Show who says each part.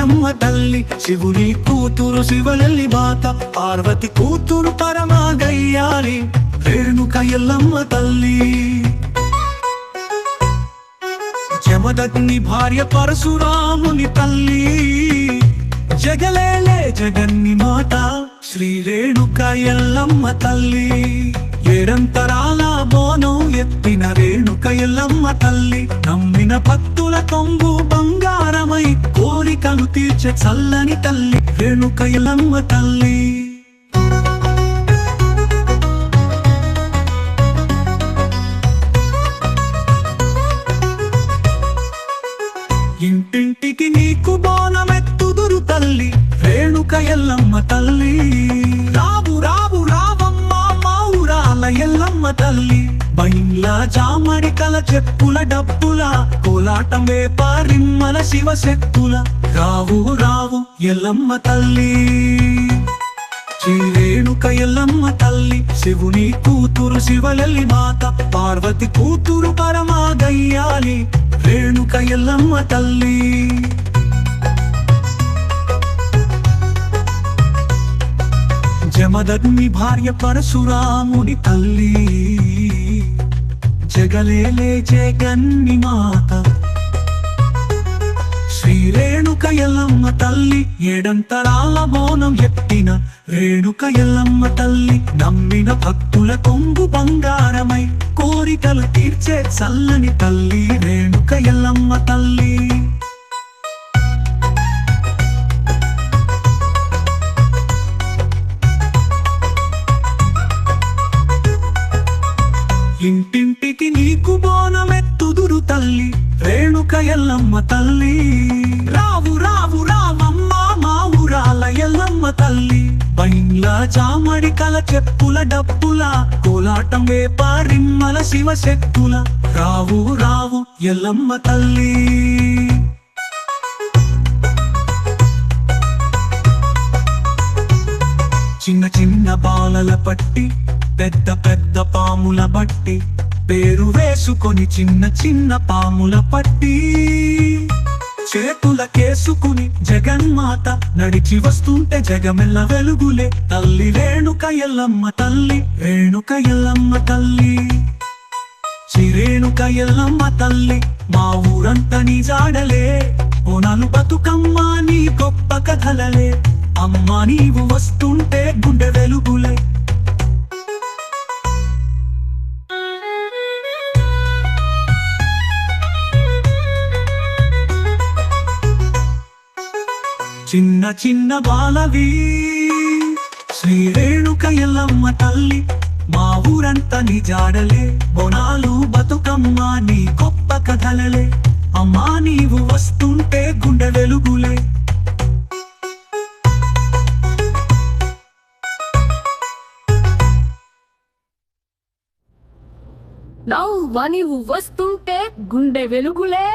Speaker 1: ఎల్లమ్మ తల్లి శివుని కూతురు శివలల్లి మాత పార్వతి కూతురు పరమాగయ్యాలి రేణుక ఎల్లమ్మ తల్లి జమదగ్ని భార్య పరశురాముని తల్లి జగలేలే జగన్ని మాత శ్రీ రేణుక ఎల్లమ్మ తల్లి ఏడంతరాల బోనం ఎత్తిన రేణుక ఎల్లమ్మ తల్లి నమ్మిన భక్తుల కొంగు బంగారమై కోరికలు తీర్చే చల్లని తల్లి రేణుక ఎల్లమ్మ తల్లి ఇంటింటికి నీకు బోనమెత్తుదురు తల్లి రేణుక ఎల్లమ్మ తల్లి రావు రావు రావమ్మ మా ఊరాల ఎల్లమ్మ తల్లి బైన్ల జామడికల చెప్పుల డప్పుల కోలాటం వేపారిమ్మల శివశక్తుల రావు రావు ఎల్లమ్మ తల్లి శ్రీ రేణుక ఎల్లమ్మ తల్లి శివుని కూతురు శివలల్లి మాత పార్వతి కూతురు పరమాగయ్యాలి రేణుక ఎల్లమ్మ తల్లి జమదగ్ని భార్య పరశురాముని తల్లి జగలేలే జగన్ని మాత శ్రీ రేణుక ఎల్లమ్మ తల్లి ఏడంతరాల బోనం ఎత్తిన రేణుక ఎల్లమ్మ తల్లి నమ్మిన భక్తుల కొంగు బంగారమై కోరికలు తీర్చే చల్లని తల్లి రేణుక ఎల్లమ్మ తల్లి ఇంటింటికి నీకు బోనమెత్తుదురు తల్లి రేణుక ఎల్లమ్మ తల్లి రావు రావు రావమ్మ మా ఊరాల ఎల్లమ్మ తల్లి బైన్ల చామడికల చెప్పుల డప్పుల కోలాటం వేపారిమ్మల శివశక్తుల రావు రావు ఎల్లమ్మ తల్లి చిన్న చిన్న బాలల పట్టి పెద్ద పెద్ద పాముల బట్టి పేరు వేసుకొని చిన్న చిన్న పాముల పట్టి చేతులకేసుకుని జగన్మాత నడిచి వస్తుంటే జగమెల్ల వెలుగులే తల్లి రేణుక ఎల్లమ్మ తల్లి రేణుక ఎల్లమ్మ తల్లి శ్రీ రేణుక ఎల్లమ్మ తల్లి మా ఊరంతా నీ జాడలే ఓనాలు బతుకమ్మ నీ గొప్ప కథలలే అమ్మా నీవు వస్తుంటే గుండె వెలుగులే చిన్న చిన్న బాలవి శ్రీ రేణుక ఎల్లమ్మ తల్లి మా ఊరంతా నీ జాడలే బోనాలు బతుకమ్మ నీ గొప్ప కథలలే అమ్మా నీవు వస్తుంటే గుండె వెలుగులే
Speaker 2: నీవు వస్తుంటే గుండె వెలుగులే